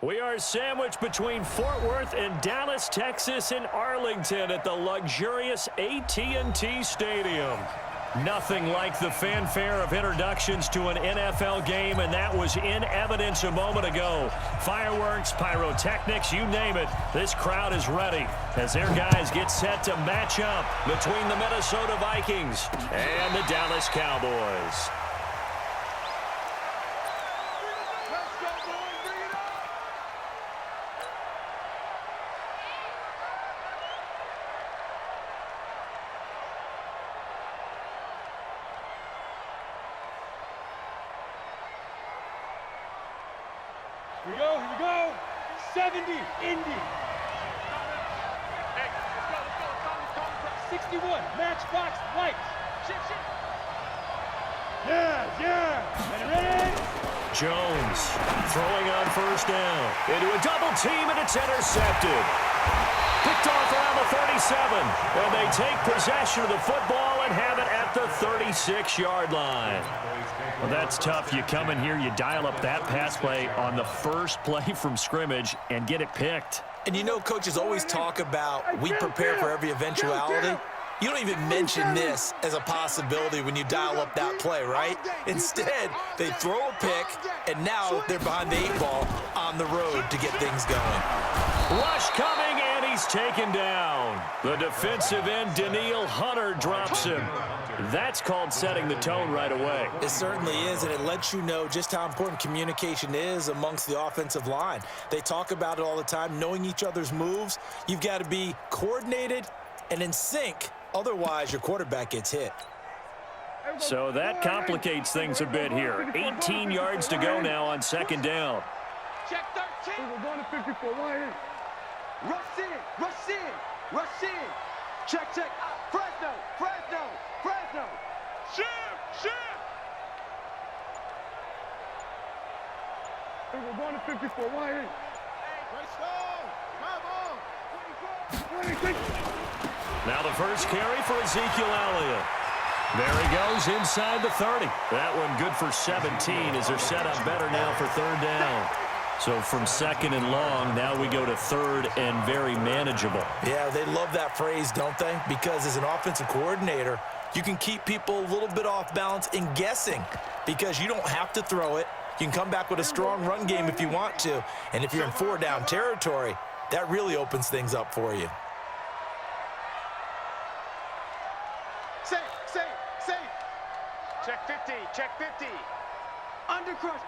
We are sandwiched between Fort Worth and Dallas, Texas, and Arlington at the luxurious AT&T Stadium. Nothing like the fanfare of introductions to an NFL game, and that was in evidence a moment ago. Fireworks, pyrotechnics, you name it, this crowd is ready as their guys get set to match up between the Minnesota Vikings and the Dallas Cowboys. Here we go. 70, Indy. 61, Matchbox Lights. Shift. Yeah. Ready? Jones throwing on first down. Into a double team, and it's intercepted. Picked off around the 37. And they take possession of the football and have it at the 36-yard line. Well, that's tough. You come in here, you dial up that pass play on the first play from scrimmage and get it picked. And you know, coaches always talk about we prepare for every eventuality. You don't even mention this as a possibility when you dial up that play, right? Instead, they throw a pick, and now they're behind the 8-ball on the road to get things going. Rush coming, and he's taken down. The defensive end, Danielle Hunter, drops him. That's called setting the tone right away. It certainly is, and it lets you know just how important communication is amongst the offensive line. They talk about it all the time, knowing each other's moves. You've got to be coordinated and in sync. Otherwise, your quarterback gets hit. So that complicates things a bit here. 18 yards to go now on second down. Check 13. We're going to 54. Why? Rush in. Check. Fresno. Shift. We're going to 54. Why? Now the first carry for Ezekiel Elliott. There he goes inside the 30. That one good for 17 as they're set up better now for third down. So from second and long, now we go to third and very manageable. Yeah, they love that phrase, don't they? Because as an offensive coordinator, you can keep people a little bit off balance and guessing because you don't have to throw it. You can come back with a strong run game if you want to. And if you're in four-down territory, that really opens things up for you. Safe. Check 50. Under crunch.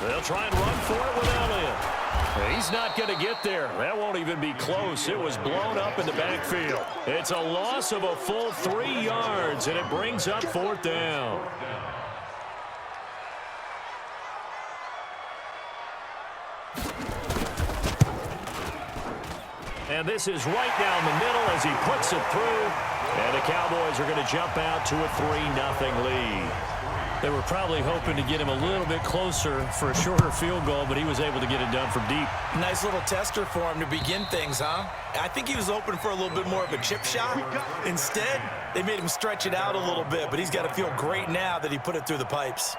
They'll try and run for it with Elliott. He's not going to get there. That won't even be close. It was blown up in the backfield. It's a loss of a full 3 yards, and it brings up fourth down. And this is right down the middle as he puts it through. And the Cowboys are going to jump out to a 3-0 lead. They were probably hoping to get him a little bit closer for a shorter field goal, but he was able to get it done from deep. Nice little tester for him to begin things, huh? I think he was hoping for a little bit more of a chip shot. Instead, they made him stretch it out a little bit, but he's got to feel great now that he put it through the pipes.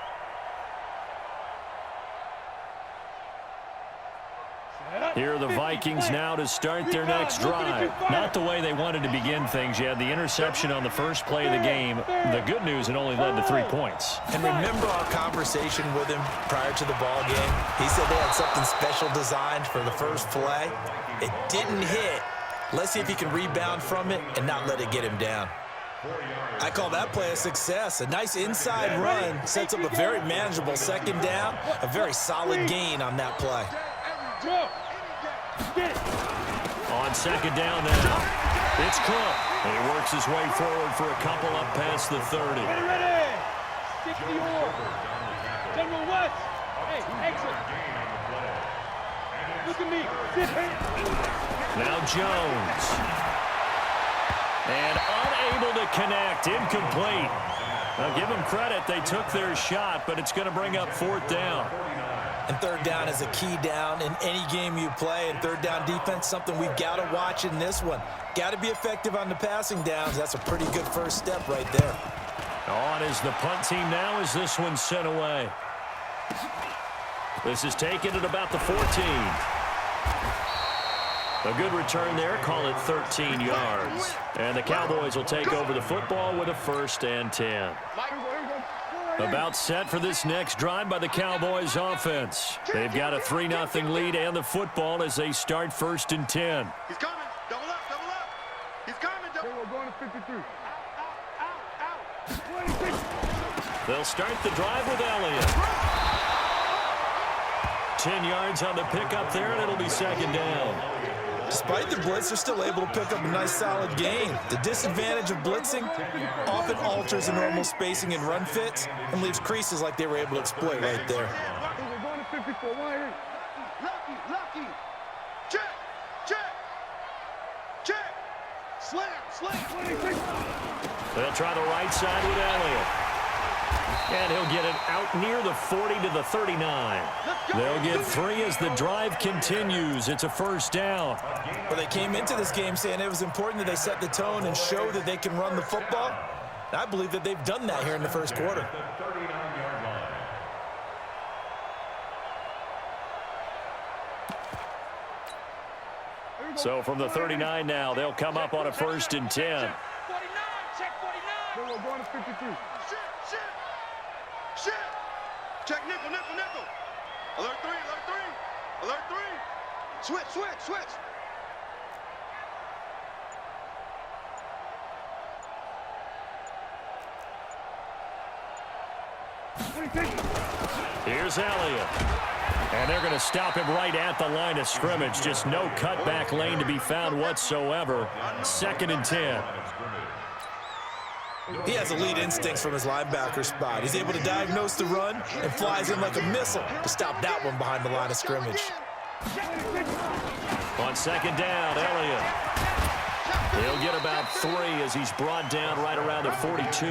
Here are the Vikings now to start their next drive. Not the way they wanted to begin things. You had the interception on the first play of the game. The good news, it only led to 3 points. And remember our conversation with him prior to the ball game? He said they had something special designed for the first play. It didn't hit. Let's see if he can rebound from it and not let it get him down. I call that play a success. A nice inside run sets up a very manageable second down. A very solid gain on that play. On second down now, it's Cook. And he works his way forward for a couple up past the 30. Ready. 60 or. General West. Hey, exit. Look at me. Now Jones. And unable to connect. Incomplete. Now give them credit. They took their shot, but it's going to bring up fourth down. And third down is a key down in any game you play. And third down defense, something we've got to watch in this one. Got to be effective on the passing downs. That's a pretty good first step right there. On is the punt team now as this one's sent away. This is taken at about the 14. A good return there. Call it 13 yards. And the Cowboys will take over the football with a 1st and 10. About set for this next drive by the Cowboys offense. They've got a 3-0 lead and the football as they start 1st and 10. He's coming. Double up, double up. He's coming. Double. We're going to 53. They'll start the drive with Elliott. 10 yards on the pickup there, and it'll be 2nd down. Despite the blitz, they're still able to pick up a nice, solid gain. The disadvantage of blitzing often alters the normal spacing and run fits and leaves creases like they were able to exploit right there. We're going to 54. Why? Lucky. Check. Slam. They'll try the right side with Elliott. And he'll get it out near the 40 to the 39. They'll get 3 as the drive continues. It's a 1st down. Well, they came into this game saying it was important that they set the tone and show that they can run the football. And I believe that they've done that here in the 1st quarter. So from the 39 now, they'll come up on a 1st and 10. 49. Check 49. We're going to 53. Shit. Check nickel. Alert 3. Switch. Here's Elliott. And they're going to stop him right at the line of scrimmage. Just no cutback lane to be found whatsoever. 2nd and 10. He has elite instincts from his linebacker spot. He's able to diagnose the run and flies in like a missile to stop that one behind the line of scrimmage. On 2nd down, Elliott. He'll get about 3 as he's brought down right around the 42.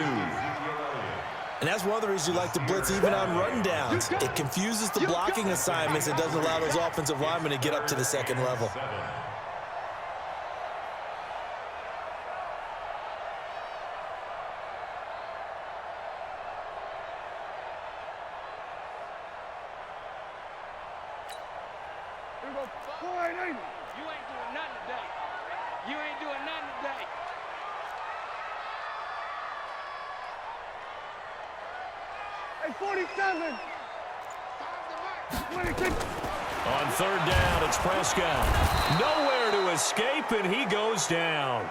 And that's one of the reasons you like to blitz even on run downs. It confuses the blocking assignments. It doesn't allow those offensive linemen to get up to the 2nd level. You ain't doing nothing today. Hey, 47. 26. On 3rd down, it's Prescott. Nowhere to escape, and he goes down.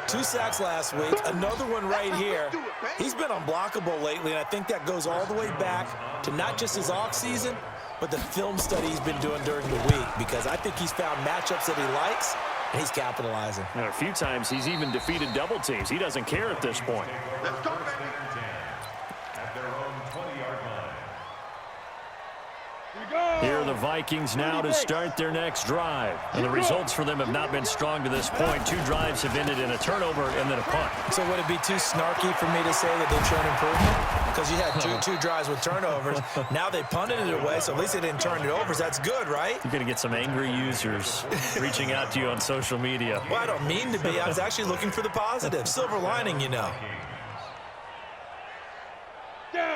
2 sacks last week, another one right here. He's been unblockable lately, and I think that goes all the way back to not just his offseason, but the film study he's been doing during the week, because I think he's found matchups that he likes, and he's capitalizing. A few times he's even defeated double teams. He doesn't care at this point. Let's go, baby. Here are the Vikings now to start their next drive. And the results for them have not been strong to this point. 2 drives have ended in a turnover and then a punt. So would it be too snarky for me to say that they've shown improvement? Because you had two drives with turnovers. Now they punted it away, so at least they didn't turn it over. So that's good, right? You're going to get some angry users reaching out to you on social media. Well, I don't mean to be. I was actually looking for the positive. Silver lining, you know.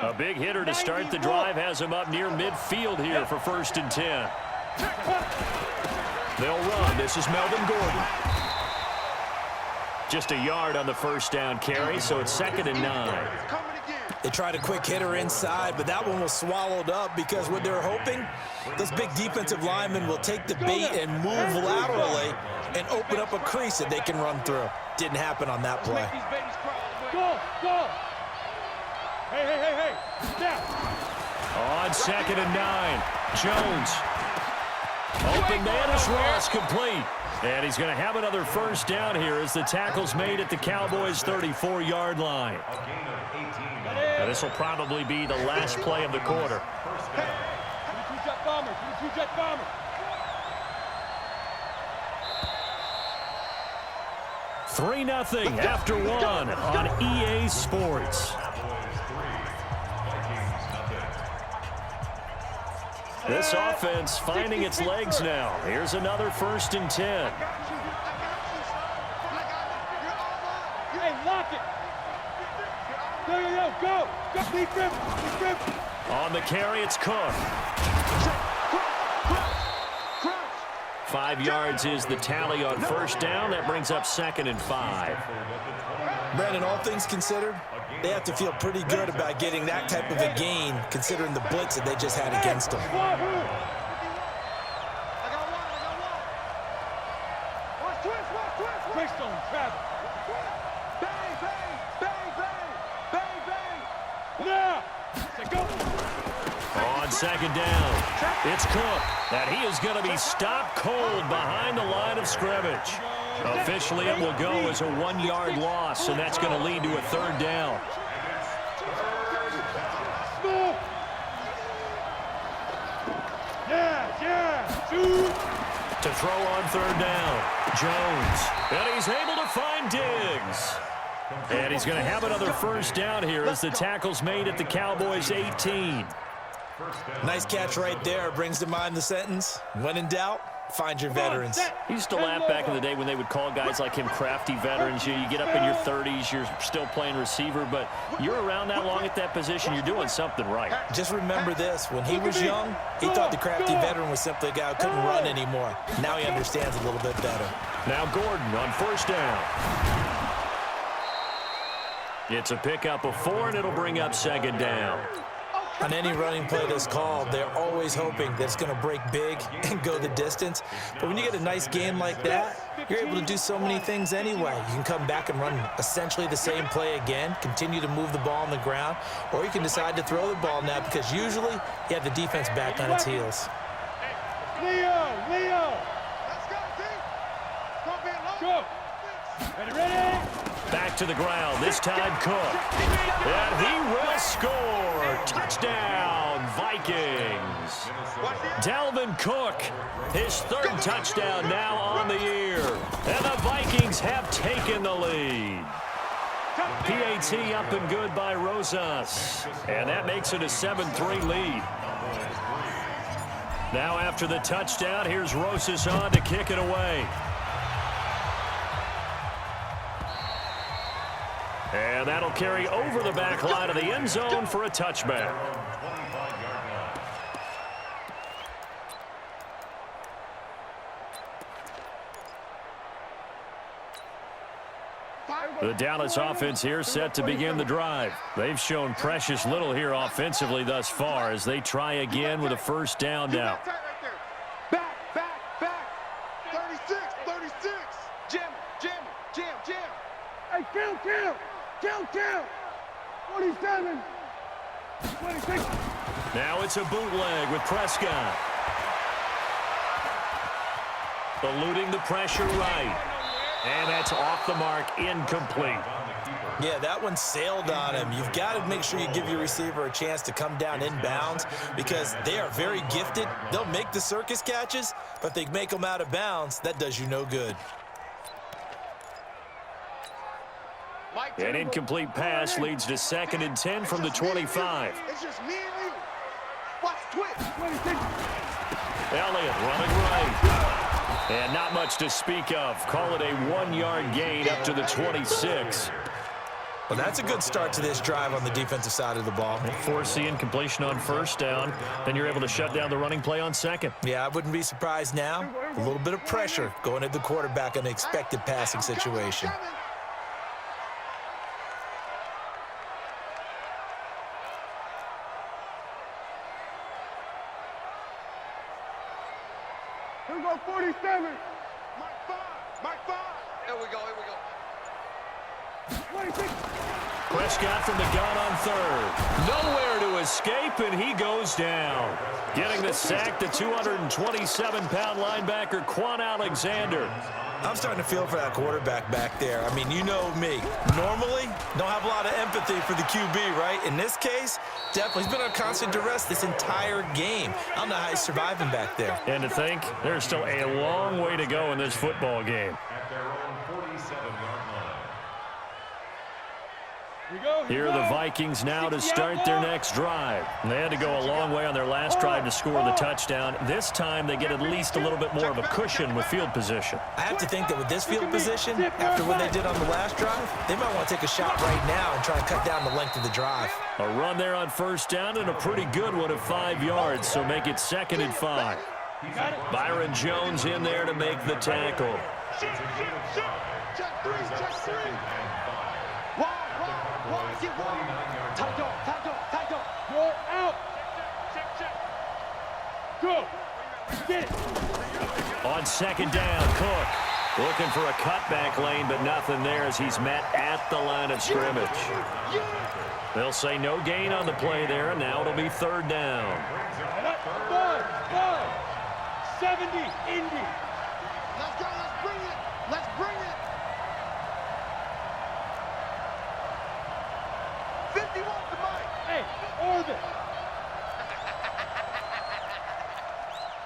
A big hitter to start the drive has him up near midfield here for 1st and 10. They'll run. This is Melvin Gordon. Just a yard on the 1st down carry, so it's 2nd and 9. They tried a quick hitter inside, but that one was swallowed up because what they're hoping, those big defensive linemen will take the bait and move laterally and open up a crease that they can run through. Didn't happen on that play. Go. Hey. Step. On 2nd and 9, Jones. Open man is Ross, complete. And he's going to have another 1st down here as the tackle's made at the Cowboys' 34-yard line. Now, this will probably be the last play of the quarter. Two-jet bomber. 3-0 after 1 on EA Sports. This offense finding its legs now. Here's another 1st and 10. Hey, lock it. Go. Deep grip. On the carry, it's Cook. 5 yards is the tally on first down. That brings up 2nd and 5. Brandon, all things considered, they have to feel pretty good about getting that type of a gain, considering the blitz that they just had against them. Twist on Travis. Bang. Now. Go. On 2nd down, it's Cook, and he is going to be stopped cold behind the line of scrimmage. Officially, it will go as a 1-yard loss, and that's going to lead to a 3rd down. To throw on 3rd down, Jones, and he's able to find Diggs. And he's going to have another first down here as the tackle's made at the Cowboys' 18. Nice catch right there. Brings to mind the sentence, when in doubt, find your veterans. He used to laugh back in the day when they would call guys like him crafty veterans. You get up in your 30s, you're still playing receiver, but you're around that long at that position, you're doing something right. Just remember this, when he was young, he thought the crafty veteran was simply a guy who couldn't run anymore. Now he understands a little bit better. Now Gordon on first down. It's a pickup of 4, and it'll bring up 2nd down. On any running play that's called, they're always hoping that it's going to break big and go the distance. But when you get a nice game like that, you're able to do so many things anyway. You can come back and run essentially the same play again, continue to move the ball on the ground, or you can decide to throw the ball now because usually you have the defense back on its heels. Leo. Let's go. Ready? Back to the ground, this time Cook. And he will score. Touchdown, Vikings. Dalvin Cook, his 3rd touchdown now on the year. And the Vikings have taken the lead. PAT up and good by Rosas. And that makes it a 7-3 lead. Now after the touchdown, here's Rosas on to kick it away. And that'll carry over the back line of the end zone for a touchback. The Dallas offense here set to begin the drive. They've shown precious little here offensively thus far as they try again with a first down now. Back. 36. Jam. Hey, count. 47. 26. Now it's a bootleg with Prescott. Eluding the pressure right. And that's off the mark, incomplete. Yeah, that one sailed on him. You've got to make sure you give your receiver a chance to come down inbounds because they are very gifted. They'll make the circus catches, but if they make them out of bounds, that does you no good. An incomplete pass leads to 2nd and 10 from the 25. It's just me and you. Watch twitch. Elliott running right. And not much to speak of. Call it a 1-yard gain up to the 26. Well, that's a good start to this drive on the defensive side of the ball. Force the incompletion on first down. Then you're able to shut down the running play on 2nd. Yeah, I wouldn't be surprised now. A little bit of pressure going at the quarterback in an expected passing situation. Here we go, 47. Mark 5. Here we go. 26. Prescott from the gun on 3rd. Nowhere to escape, and he goes down. Getting the sack, the 227-pound linebacker, Quan Alexander. I'm starting to feel for that quarterback back there. I mean, you know me. Normally, don't have a lot of empathy for the QB, right? In this case, definitely. He's been on constant duress this entire game. I don't know how he's surviving back there. And to think, there's still a long way to go in this football game. Here are the Vikings now to start their next drive. They had to go a long way on their last drive to score the touchdown. This time they get at least a little bit more of a cushion with field position. I have to think that with this field position, after what they did on the last drive, they might want to take a shot right now and try and cut down the length of the drive. A run there on first down and a pretty good one of 5 yards, so make it 2nd and 5. Byron Jones in there to make the tackle. Check three. Get one. Tight dog. You're out. Check. Go. Get it. On 2nd down, Cook looking for a cutback lane, but nothing there as he's met at the line of scrimmage. They'll say no gain on the play there, and now it'll be 3rd down. 70, Indy. Let's go. Let's bring it. 51 to Mike. Hey, Orbit.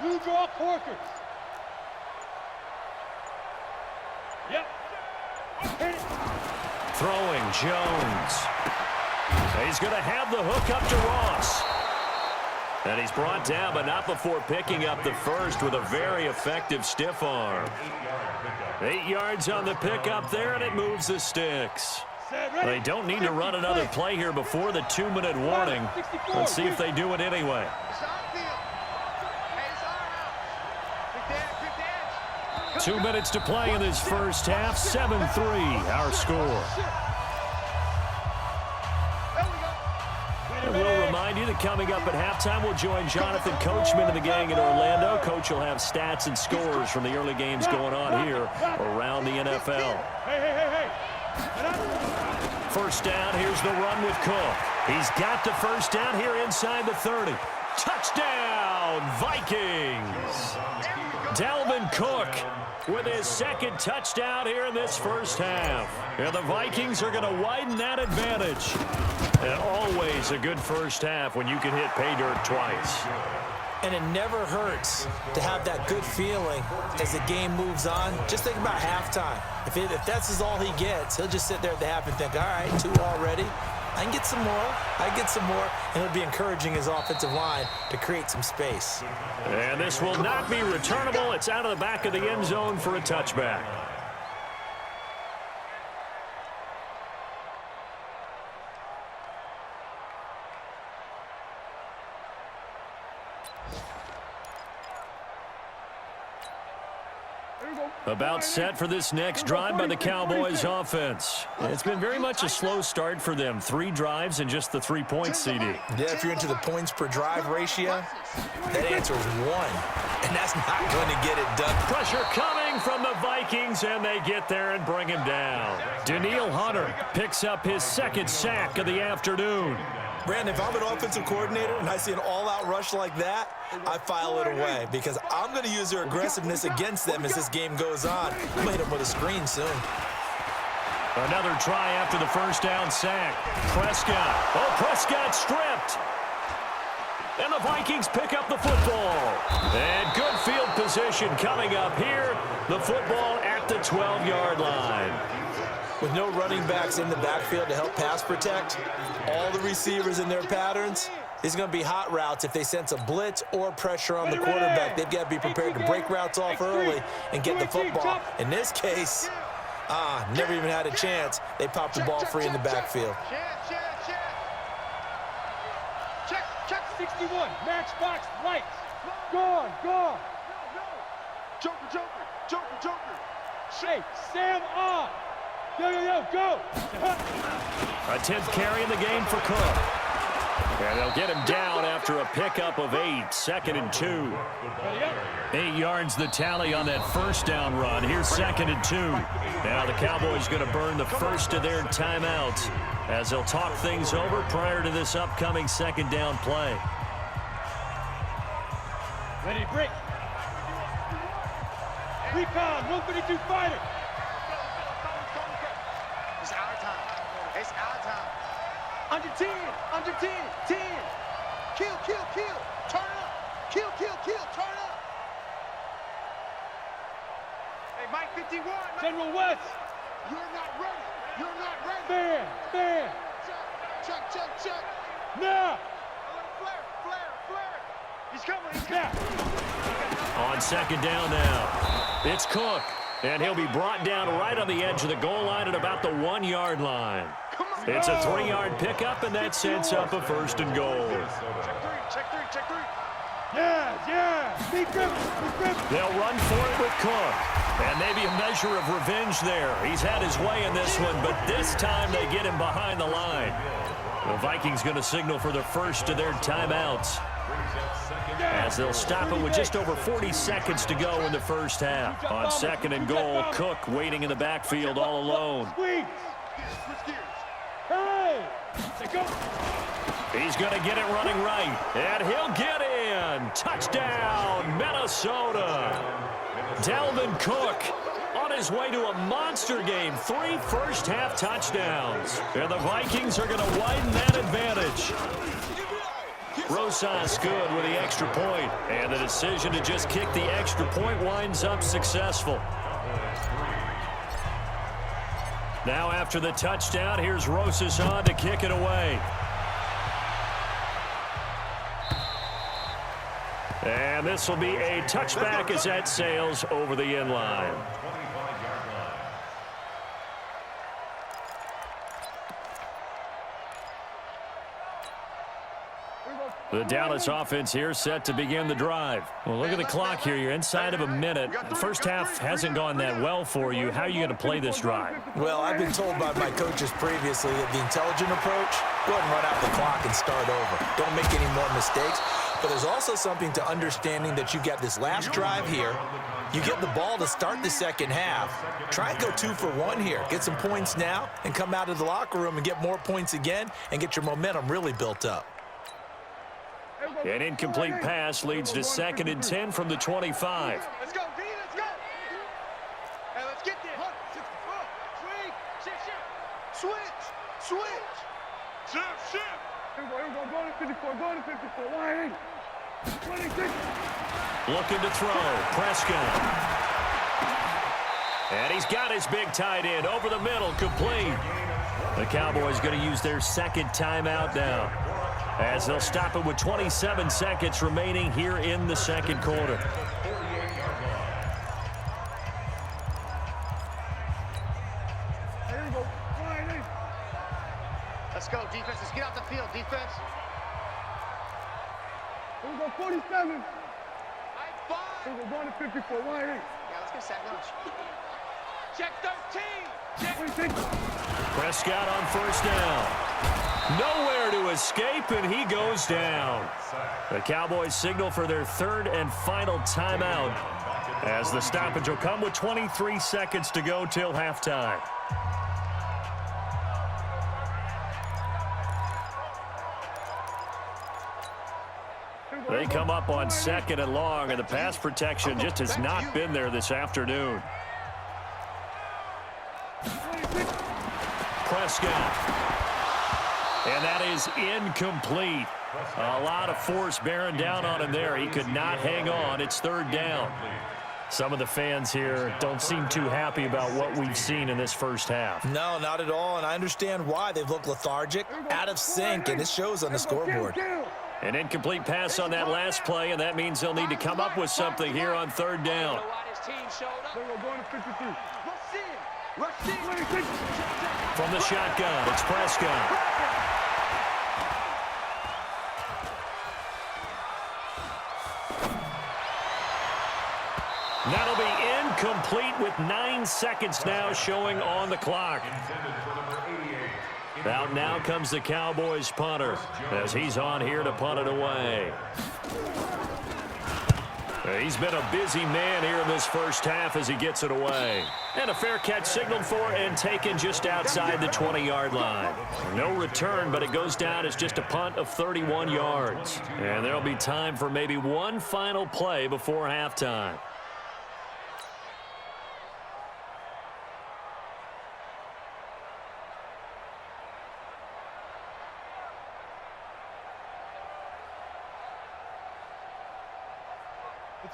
Blue draw Corkers. Yep. Hit it. Throwing Jones. He's going to have the hook up to Ross. And he's brought down, but not before picking up the first with a very effective stiff arm. 8 yards on the pickup there, and it moves the sticks. They don't need to run another play here before the 2-minute warning. Let's see if they do it anyway. 2 minutes to play in this first half. 7-3, our score. And we'll remind you that coming up at halftime, we'll join Jonathan Coachman and the gang in Orlando. Coach will have stats and scores from the early games going on here around the NFL. Hey. First down, here's the run with Cook. He's got the first down here inside the 30. Touchdown, Vikings! Dalvin Cook with his 2nd touchdown here in this first half. And the Vikings are going to widen that advantage. And always a good first half when you can hit pay dirt twice. And it never hurts to have that good feeling as the game moves on. Just think about halftime. If that's all he gets, he'll just sit there at the half and think, all right, 2 already. I can get some more. And it'll be encouraging his offensive line to create some space. And this will not be returnable. It's out of the back of the end zone for a touchback. About set for this next drive by the Cowboys offense. It's been very much a slow start for them. 3 drives and just the 3 points, CD. Yeah, if you're into the points per drive ratio, that answer is 1. And that's not going to get it done. Pressure coming from the Vikings, and they get there and bring him down. Danielle Hunter picks up his 2nd sack of the afternoon. Brandon, if I'm an offensive coordinator and I see an all-out rush like that, I file it away because I'm going to use their aggressiveness against them as this game goes on. I'm going to hit them with a screen soon. Another try after the first down sack. Prescott. Oh, Prescott stripped. And the Vikings pick up the football. And good field position coming up here. The football at the 12-yard line. With no running backs in the backfield to help pass protect, all the receivers in their patterns, these are going to be hot routes if they sense a blitz or pressure on the quarterback. They've got to be prepared to break routes off early and get the football. In this case, never even had a chance. They popped the ball free in the backfield. Check 61, matchbox lights. Gone. Joker. Hey, Sam on. Go. A 10th carry in the game for Cook. And they'll get him down after a pickup of 8. 2nd and 2. 8 yards the tally on that first down run. Here's 2nd and 2. Now the Cowboys going to burn the first of their timeouts as they'll talk things over prior to this upcoming 2nd down play. Ready, break. Recon, 152 fighter. It's our time. Under 10. 10. Kill. Turn up. Kill. Turn up. Hey, Mike 51. General West. You're not ready. Fan. Check, check, check. Now. Flare. He's coming. On second down now, it's Cook. And he'll be brought down right on the edge of the goal line at about the 1-yard line. It's a 3-yard pickup, and that sets up a 1st and goal. Check three. Yeah. Deep grip. They'll run for it with Cook. And maybe a measure of revenge there. He's had his way in this one, but this time they get him behind the line. The Vikings going to signal for the first of their timeouts, as they'll stop it with just over 40 seconds to go in the first half. On 2nd and goal, Cook waiting in the backfield all alone. He's going to get it running right, and he'll get in. Touchdown, Minnesota. Dalvin Cook on his way to a monster game. 3 first-half touchdowns. And the Vikings are going to widen that advantage. Rosas good with the extra point, and the decision to just kick the extra point winds up successful. Now after the touchdown, here's Rosas on to kick it away. And this will be a touchback as that sails over the end line. The Dallas offense here set to begin the drive. Well, look at the clock here. You're inside of a minute. The first half hasn't gone that well for you. How are you going to play this drive? Well, I've been told by my coaches previously that the intelligent approach, go ahead and run out the clock and start over. Don't make any more mistakes. But there's also something to understanding that you got this last drive here. You get the ball to start the second half. Try and go 2 for 1 here. Get some points now and come out of the locker room and get more points again and get your momentum really built up. An incomplete pass leads to 2nd and 10 from the 25. Let's go, D, let's go. Hey, let's get there. Switch. Shift. Here we go. Go to 54. Why ain't? 26. Looking to throw. Prescott. And he's got his big tight end over the middle, complete. The Cowboys going to use their 2nd timeout now, as they'll stop it with 27 seconds remaining here in the 2nd quarter. Here we go. Why ain't? Let's go, defense. Let's get out the field, defense. Here we go. 47. Here Five. we go. Going to 54. Why ain't? Yeah, let's get sack lunch. Check 13. Check 26. Prescott on 1st down. Nowhere to escape, and he goes down. The Cowboys signal for their 3rd and final timeout, as the stoppage will come with 23 seconds to go till halftime. They come up on 2nd and long, and the pass protection just has not been there this afternoon. Prescott. And that is incomplete. A lot of force bearing down on him there. He could not hang on. It's 3rd down. Some of the fans here don't seem too happy about what we've seen in this first half. No, not at all, and I understand why. They've looked lethargic, out of sync, and it shows on the scoreboard. An incomplete pass on that last play, and that means they'll need to come up with something here on 3rd down. From the shotgun, it's Prescott. That'll be incomplete with 9 seconds now showing on the clock. Out now comes the Cowboys punter, as he's on here to punt it away. He's been a busy man here in this first half as he gets it away. And a fair catch signaled for and taken just outside the 20-yard line. No return, but it goes down as just a punt of 31 yards. And there'll be time for maybe one final play before halftime.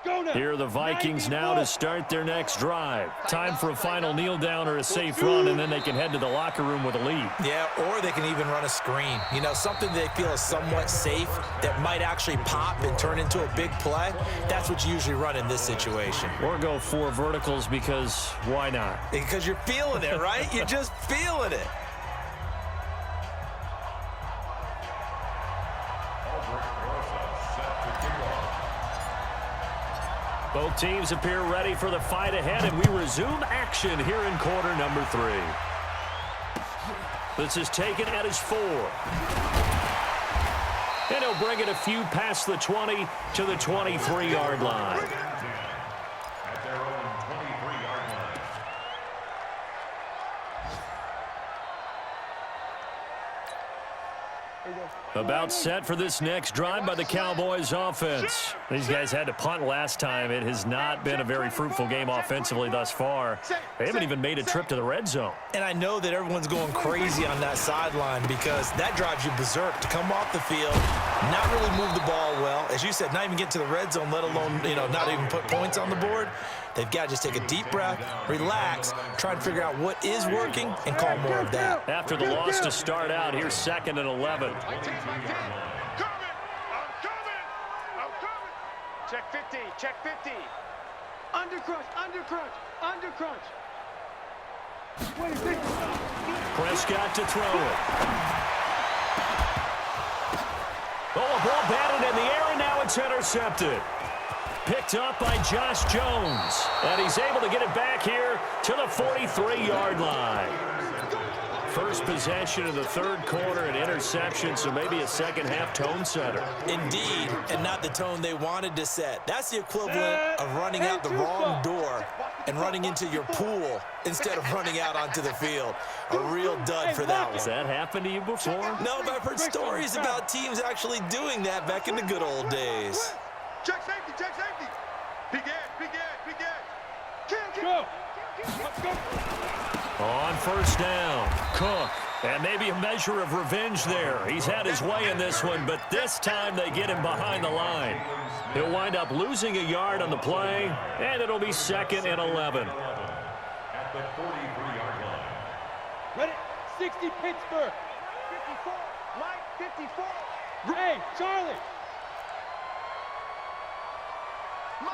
Let's go now. Here are the Vikings now to start their next drive. Time for a final kneel down or a safe run, and then they can head to the locker room with a lead. Yeah, or they can even run a screen. You know, something they feel is somewhat safe that might actually pop and turn into a big play. That's what you usually run in this situation. Or go 4 verticals because why not? Because you're feeling it, right? You're just feeling it. Both teams appear ready for the fight ahead, and we resume action here in quarter number 3. This is taken at his 4. And he'll bring it a few past the 20 to the 23-yard line. About set for this next drive by the Cowboys offense. These guys had to punt last time. It has not been a very fruitful game offensively thus far. They haven't even made a trip to the red zone. And I know that everyone's going crazy on that sideline because that drives you berserk to come off the field, not really move the ball well. As you said, not even get to the red zone, let alone, not even put points on the board. They've got to just take a deep breath, relax, try and figure out what is working, and call more of that. After the loss to start out, here's 2nd and 11. I'm coming. Check 50. Check 50. Undercrunch. Prescott to throw it. Oh, a ball batted in the air, and now it's intercepted. Picked up by Josh Jones. And he's able to get it back here to the 43-yard line. First possession of the 3rd quarter, an interception, so maybe a second-half tone setter. Indeed, and not the tone they wanted to set. That's the equivalent of running out the wrong door and running into your pool instead of running out onto the field. A real dud for that one. Has that happened to you before? No, but I've heard stories about teams actually doing that back in the good old days. Check safety. Big edge. Go. Let's go. On first down, Cook. And maybe a measure of revenge there. He's had his way in this one, but this time they get him behind the line. He'll wind up losing a yard on the play, and it'll be 2nd and 11. At the 43-yard line. Ready? 60 Pittsburgh. 54. Mike, 54. Hey, Charlie.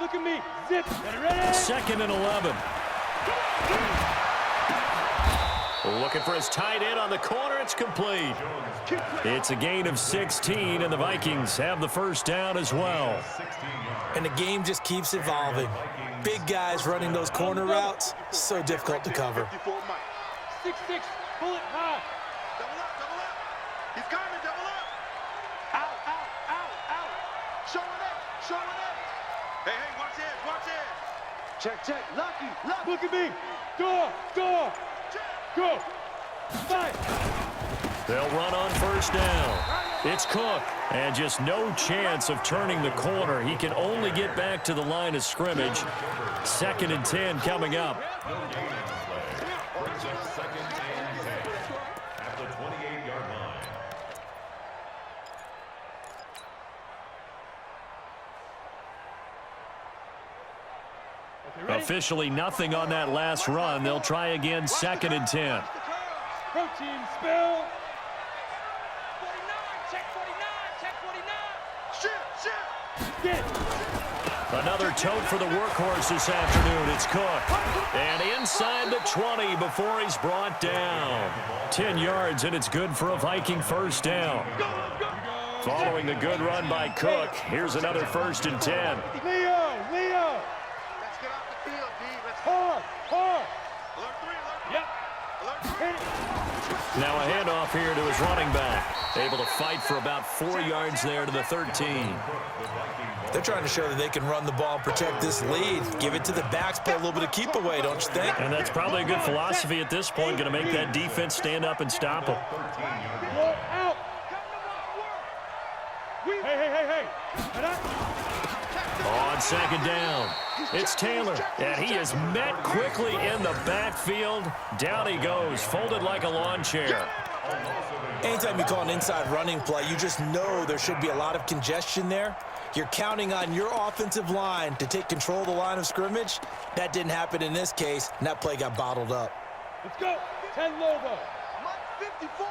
Look at me. Zip. Ready? 2nd and 11. Looking for his tight end on the corner. It's complete. It's a gain of 16, and the Vikings have the first down as well. And the game just keeps evolving. Big guys running those corner routes, so difficult to cover. 6'6", bullet high. Double up. He's coming, double up. Out. Showing it. Hey, watch it. Check. Lucky. Look at me. Door. Go. Fight. They'll run on first down. It's Cook, and just no chance of turning the corner. He can only get back to the line of scrimmage. 2nd and 10 coming up. At the 28-yard line. Officially nothing on that last run. They'll try again, 2nd and 10. Protein spill. 49. Check 49. Get. Another tote for the workhorse this afternoon. It's Cook. And inside the 20 before he's brought down. 10 yards, and it's good for a Viking first down. Following a good run by Cook, here's another 1st and 10. Leo. Let's get off the field, D. Let's Hard. Alert 3. Yep. Alert 3. Hit it. Now a handoff here to his running back. Able to fight for about 4 yards there to the 13. They're trying to show that they can run the ball and protect this lead. Give it to the backs, play a little bit of keep away, don't you think? And that's probably a good philosophy at this point. Going to make that defense stand up and stop him. Roll out. Hey. On 2nd down, it's Taylor, and he is met quickly in the backfield. Down he goes, folded like a lawn chair. Anytime you call an inside running play, you just know there should be a lot of congestion there. You're counting on your offensive line to take control of the line of scrimmage. That didn't happen in this case, and that play got bottled up. Let's go. 10 Lobo. Mike 54.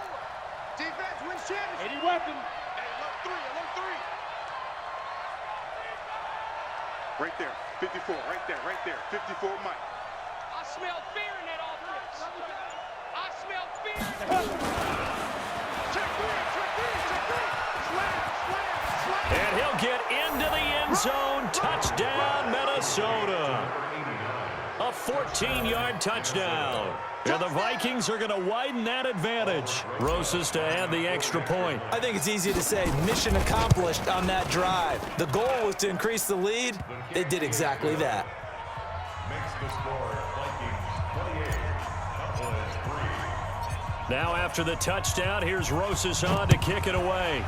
Defense wins championship. 80 weapon. Hey, alert three. Right there. 54. Right there. 54, Mike. I smell fear in that offense. I smell fear. Check three. Slam. And he'll get into the end zone. Touchdown, Minnesota. A 14-yard touchdown. And the Vikings are going to widen that advantage. Rosas to add the extra point. I think it's easy to say mission accomplished on that drive. The goal was to increase the lead. They did exactly that. Now after the touchdown, here's Rosas on to kick it away.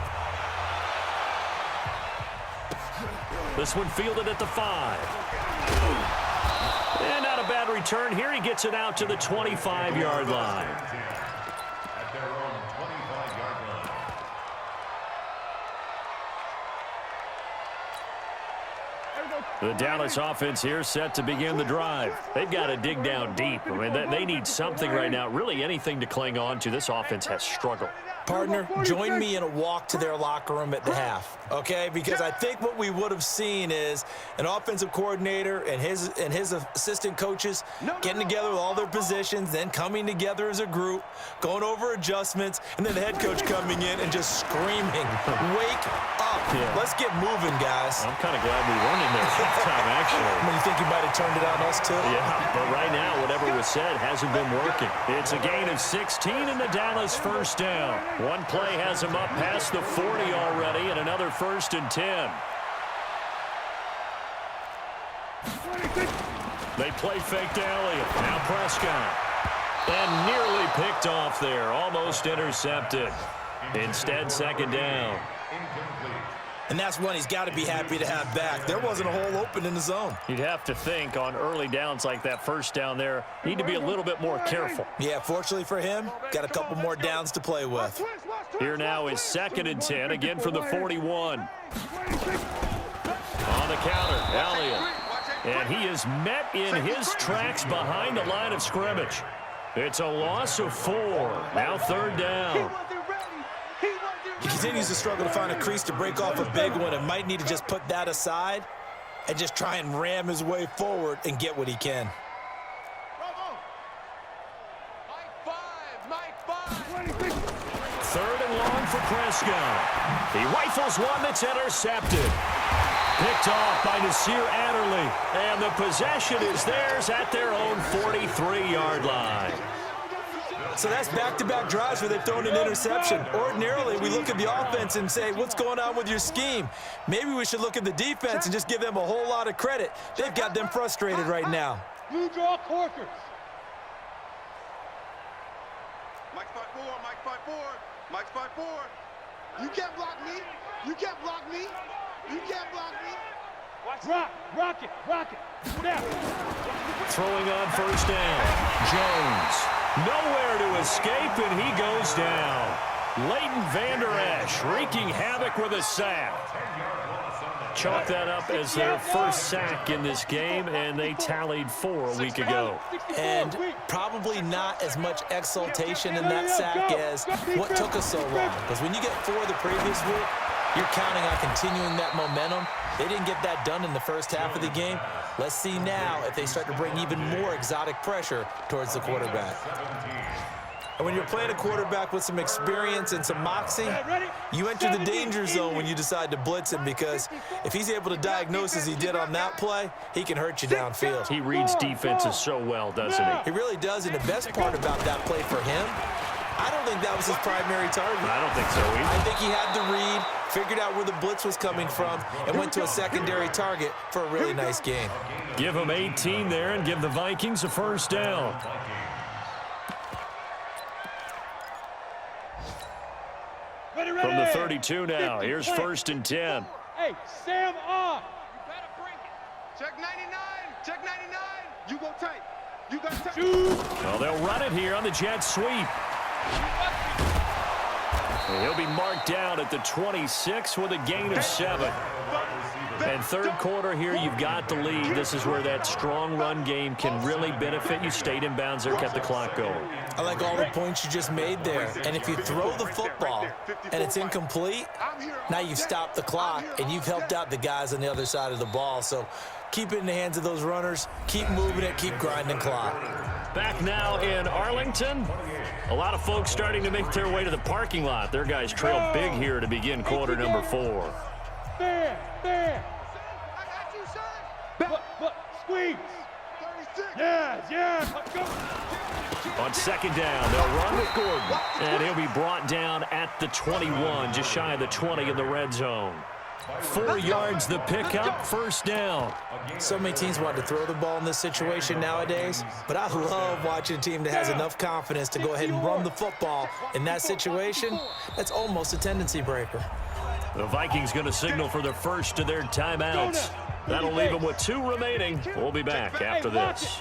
This one fielded at the 5. And not a bad return here. He gets it out to the 25-yard line. The Dallas offense here set to begin the drive. They've got to dig down deep. I mean, they need something right now, really anything to cling on to. This offense has struggled. Partner, join me in a walk to their locker room at the half, okay? Because I think what we would have seen is an offensive coordinator and his assistant coaches getting together with all their positions, then coming together as a group, going over adjustments, and then the head coach coming in and just screaming, "Wake up. Yeah. Let's get moving, guys." I'm kind of glad we weren't in there sometime, actually. I mean, you think you might have turned it on us, too? Yeah, but right now, whatever was said hasn't been working. It's a gain of 16 in the Dallas first down. One play has him up past the 40 already, and another 1st and 10. They play fake to Elliott. Now Prescott. And nearly picked off there. Almost intercepted. Instead, 2nd down. And that's one he's got to be happy to have back. There wasn't a hole open in the zone. You'd have to think on early downs like that first down there, need to be a little bit more careful. Yeah, fortunately for him, got a couple more downs to play with. Here now is 2nd and 10, again from the 41. On the counter, Elliott. And he is met in his tracks behind the line of scrimmage. It's a loss of 4. Now 3rd down. He continues to struggle to find a crease to break off a big one and might need to just put that aside and just try and ram his way forward and get what he can. Mike 5. 3rd and long for Prescott. He rifles one that's intercepted. Picked off by Nasir Adderley. And the possession is theirs at their own 43-yard line. So that's back-to-back drives where they've thrown an interception. Ordinarily, we look at the offense and say, what's going on with your scheme? Maybe we should look at the defense and just give them a whole lot of credit. They've got them frustrated right now. Blue draw Corkers. Mike 5-4. You can't block me. You can't block me. Rock it. Down. Throwing on 1st down. Jones. Nowhere to escape, and he goes down. Leighton Vander Esch wreaking havoc with a sack. Chalk that up as their first sack in this game, and they tallied 4 a week ago. And probably not as much exultation in that sack as what took us so long. Because when you get 4 the previous week, you're counting on continuing that momentum. They didn't get that done in the first half of the game. Let's see now if they start to bring even more exotic pressure towards the quarterback. And when you're playing a quarterback with some experience and some moxie, you enter the danger zone when you decide to blitz him, because if he's able to diagnose as he did on that play, he can hurt you downfield. He reads defenses so well, doesn't he? He really does, and the best part about that play for him, I don't think that was his primary target. I don't think so either. I think he had the read, figured out where the blitz was coming from, and went to a secondary target for a really nice gain. Give him 18 there and give the Vikings a 1st down. From the 32 now, here's 1st and 10. Hey, Sam off. You better bring it. Check 99. You go tight. You got tight. Well, they'll run it here on the jet sweep. And he'll be marked down at the 26 with a gain of 7. And third quarter here, you've got the lead. This is where that strong run game can really benefit you. Stayed in bounds there, kept the clock going. I like all the points you just made there. And if you throw the football and it's incomplete, now you've stopped the clock and you've helped out the guys on the other side of the ball. So keep it in the hands of those runners. Keep moving it. Keep grinding clock. Back now in Arlington. A lot of folks starting to make their way to the parking lot. Their guys trail big here to begin quarter number 4. There. But, squeeze. 36. Yeah. Let's go. On second down, they'll run with Gordon. And he'll be brought down at the 21, just shy of the 20 in the red zone. 4 yards the pickup, first down. So many teams want to throw the ball in this situation nowadays, but I love watching a team that has enough confidence to go ahead and run the football in that situation. That's almost a tendency breaker. The Vikings going to signal for the first of their timeouts. That'll leave them with 2 remaining. We'll be back after this.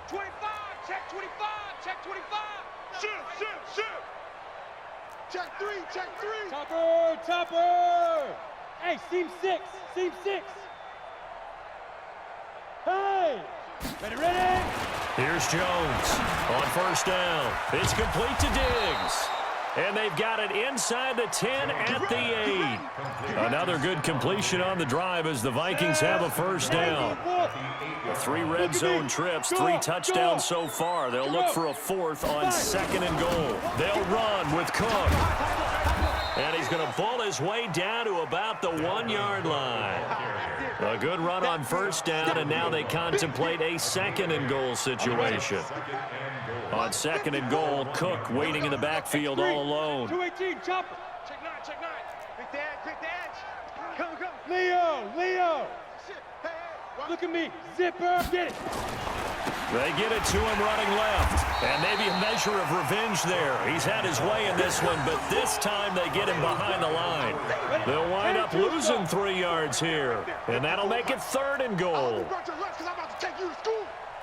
25, check 25, check 25. Shoot. Check 3. Topper. Hey, seam 6. Hey. Ready. Here's Jones on first down. It's complete to Diggs. And they've got it inside the 10 at the 8. Another good completion on the drive as the Vikings have a first down. 3 red zone trips, 3 touchdowns so far. They'll look for a 4th on second and goal. They'll run with Cook. And he's going to pull his way down to about the 1-yard line. A good run on first down, and now they contemplate a second and goal situation. On second and goal, Cook waiting in the backfield all alone. 218, chopper. Check 9. Pick the edge. Come. Leo. Look at me. Zipper. Get it. They get it to him running left. And maybe a measure of revenge there. He's had his way in this one, but this time they get him behind the line. They'll wind up losing 3 yards here. And that'll make it third and goal.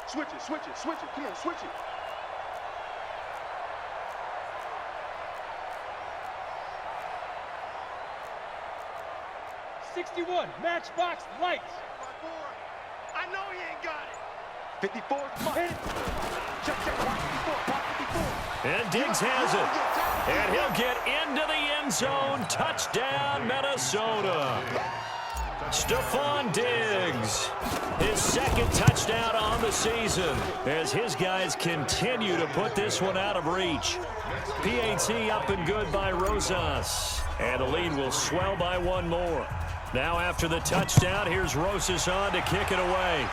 Switch it. Come on, switch it. '61 matchbox lights. I know he ain't got it. 54. Hit it. Check. 54. And Diggs has it. And he'll get into the end zone. Touchdown, Minnesota. Stephon Diggs, his second touchdown on the season as his guys continue to put this one out of reach. PAT up and good by Rosas. And the lead will swell by 1 more. Now after the touchdown, here's Rosas on to kick it away.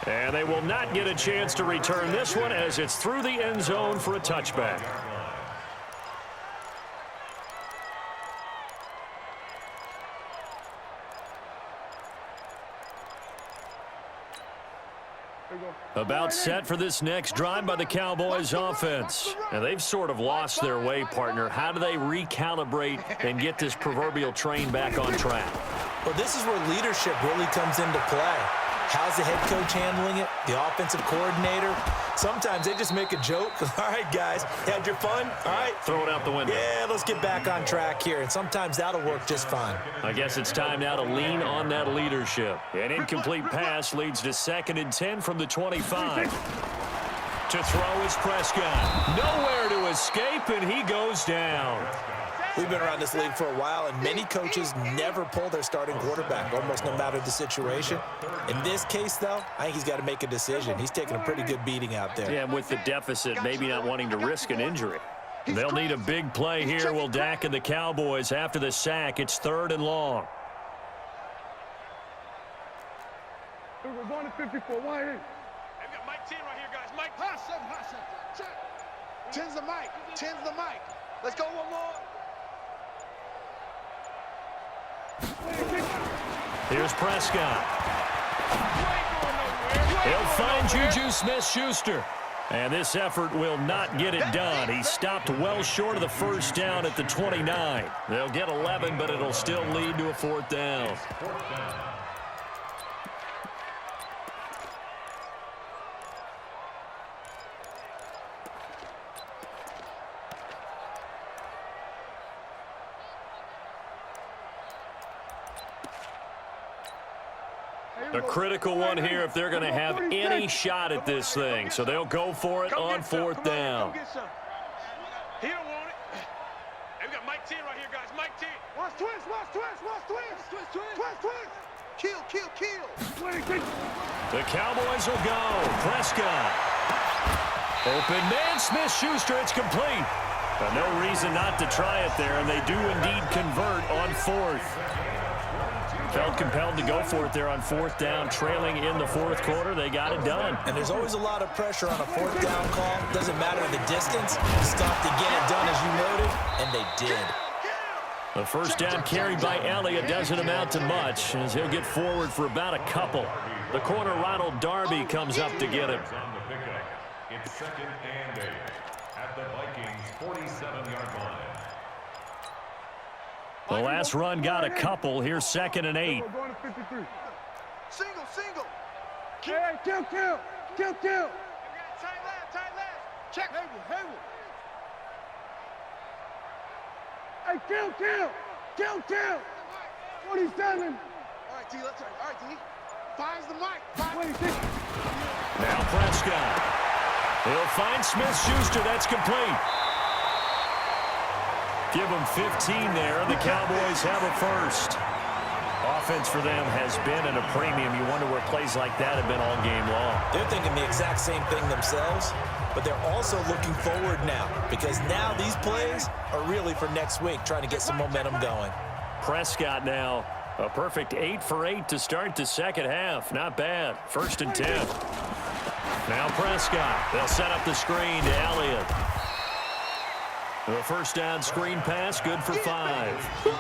And they will not get a chance to return this one as it's through the end zone for a touchback. About set for this next drive by the Cowboys offense. And they've sort of lost their way, partner. How do they recalibrate and get this proverbial train back on track? Well, this is where leadership really comes into play. How's the head coach handling it? The offensive coordinator? Sometimes they just make a joke. All right, guys, had your fun? All right. Throw it out the window. Yeah, let's get back on track here. And sometimes that'll work just fine. I guess it's time now to lean on that leadership. An incomplete pass leads to 2nd and 10 from the 25. To throw is Prescott. Nowhere to escape, and he goes down. We've been around this league for a while, and many coaches never pull their starting quarterback, almost no matter the situation. In this case, though, I think he's got to make a decision. He's taking a pretty good beating out there. Yeah, with the deficit, maybe not wanting to risk an injury. They'll need a big play here. Will Dak and the Cowboys after the sack. It's 3rd and long. We're going to 54. Why? I've got Mike 10 right here, guys. Mike. Hot 7. Check. 10's the mic. Let's go one more. Here's Prescott. He'll find Juju Smith-Schuster. And this effort will not get it done. He stopped well short of the first down at the 29. They'll get 11, but it'll still lead to a 4th down. A critical one here if they're going to have any shot at this thing. So they'll go for it on fourth down. He don't want it. Hey, we got Mike T right here, guys. Mike T. Watch twist, watch twist, watch twist. Twist, twist. Kill, kill, kill. The Cowboys will go. Prescott. Open man, Smith-Schuster. It's complete. But no reason not to try it there, and they do indeed convert on fourth. Felt compelled to go for it there on fourth down, trailing in the fourth quarter. They got it done. And there's always a lot of pressure on a fourth down call. Doesn't matter the distance. Stop to get it done, as you noted, and they did. The first down carry by Elliott doesn't amount to much, as he'll get forward for about a couple. The corner, Ronald Darby, comes up to get him. It's second and 8 at the Vikings' 47-yard line. The last run got a couple. Here's second and 8. We're going to 53. Single, single. Hey, kill. Tight left, tight left. Check. Hayward. Hey, kill. 47. All right, T, let's try. All right, T. Finds the mic. 26. Now Prescott. He'll find Smith-Schuster. That's complete. Give them 15 there. The Cowboys have a first. Offense for them has been at a premium. You wonder where plays like that have been all game long. They're thinking the exact same thing themselves, but they're also looking forward now, because now these plays are really for next week, trying to get some momentum going. Prescott now, a perfect 8 for 8 to start the second half. Not bad. First and 10. Now Prescott. They'll set up the screen to Elliott. The first down screen pass, good for 5.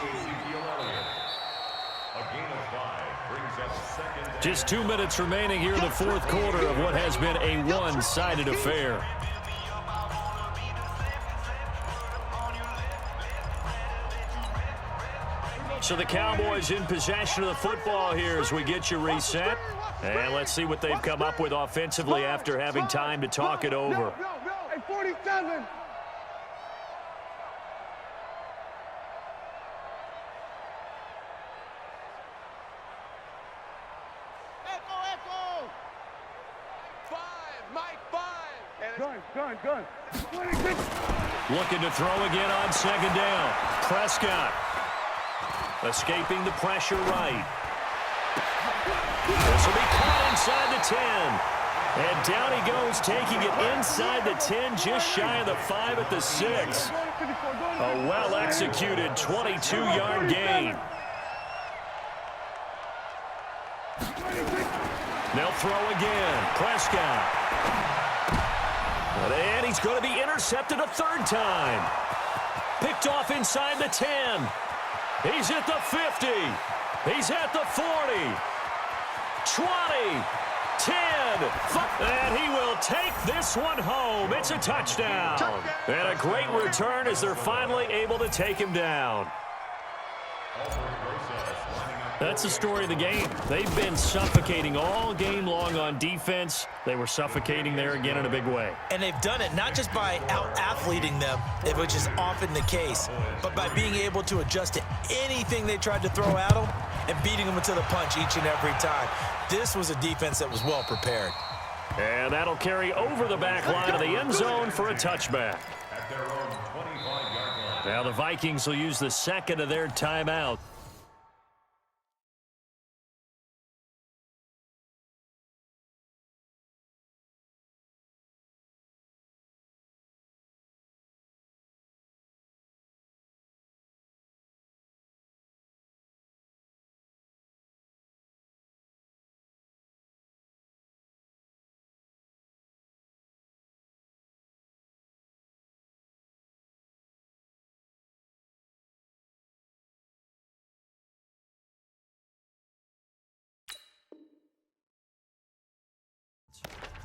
Just 2 minutes remaining here in the fourth quarter of what has been a one-sided affair. So the Cowboys in possession of the football here as we get you reset. And let's see what they've come up with offensively after having time to talk it over. Hey, 47. Echo. 5, Mike 5. Gun. 26. Looking to throw again on second down. Prescott escaping the pressure right. This will be caught inside the 10. And down he goes, taking it inside the 10, just shy of the 5 at the 6. A well-executed 22-yard gain. They'll throw again. Prescott. And he's going to be intercepted a third time. Picked off inside the 10. He's at the 50. He's at the 40. 20. 10. And he will take this one home. It's a touchdown. And a great return as they're finally able to take him down. That's the story of the game. They've been suffocating all game long on defense. They were suffocating there again in a big way. And they've done it not just by out-athleting them, which is often the case, but by being able to adjust to anything they tried to throw at them and beating them to the punch each and every time. This was a defense that was well prepared. And that'll carry over the back line of the end zone for a touchback. Now the Vikings will use the second of their timeout.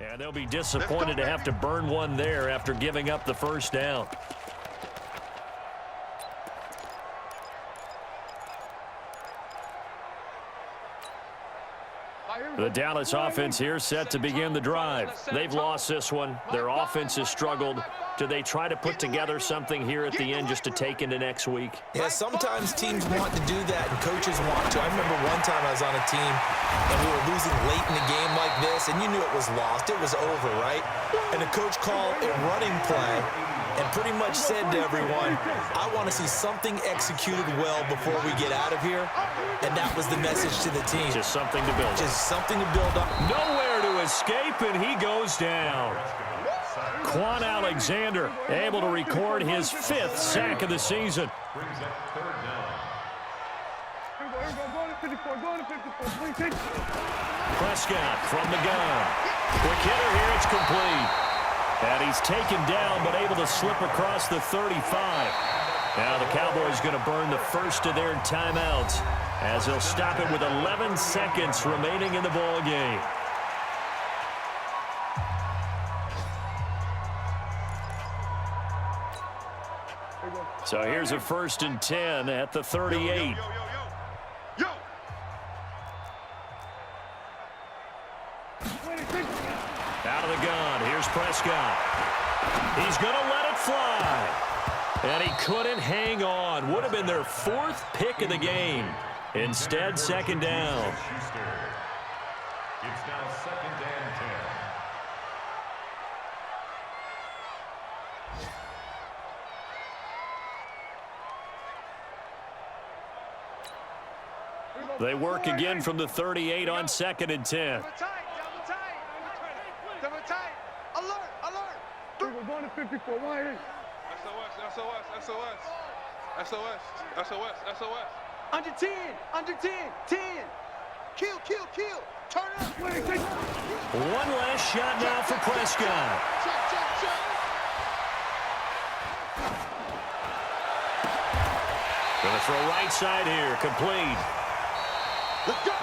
And they'll be disappointed to have to burn one there after giving up the first down. All right, here The Dallas offense here set to begin the drive. They've lost this one. Their offense has struggled. Do they try to put together something here at the end just to take into next week? Yeah, sometimes teams want to do that and coaches want to. I remember one time I was on a team and we were losing late in the game like this, and you knew it was lost. It was over, right? And the coach called a running play and pretty much said to everyone, I want to see something executed well before we get out of here. And that was the message to the team. Just something to build. Just something to build up. Nowhere to escape, and he goes down. Quan Alexander able to record his 5th sack of the season. Brings up third down. Go to 54, go to 54, please take it. Prescott from the gun. Quick hitter here, it's complete. And he's taken down, but able to slip across the 35. Now the Cowboys going to burn the first of their timeouts as they'll stop it with 11 seconds remaining in the ball game. So here's a 1st and 10 at the 38. Yo! Out of the gun, here's Prescott. He's going to let it fly. And he couldn't hang on. Would have been their 4th pick of the game. Instead, 2nd down. It's now 2nd and 10. They work again from the 38 on 2nd and 10. Double tight. Alert, alert. We're going to 54, wide. SOS. Under 10, 10. Kill. Turn up. One last shot now for Prescott. Check. Gonna throw right side here, complete. Let's go.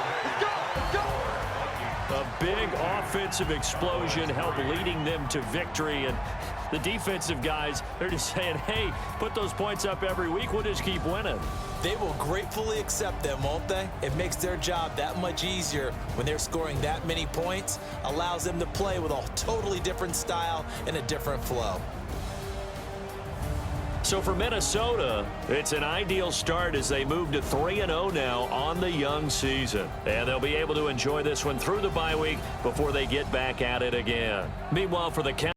A big offensive explosion helped leading them to victory, and the defensive guys, they're just saying, hey, put those points up every week, we'll just keep winning. They will gratefully accept them, won't they? It makes their job that much easier when they're scoring that many points, allows them to play with a totally different style and a different flow. So for Minnesota, it's an ideal start as they move to 3-0 now on the young season. And they'll be able to enjoy this one through the bye week before they get back at it again. Meanwhile, for the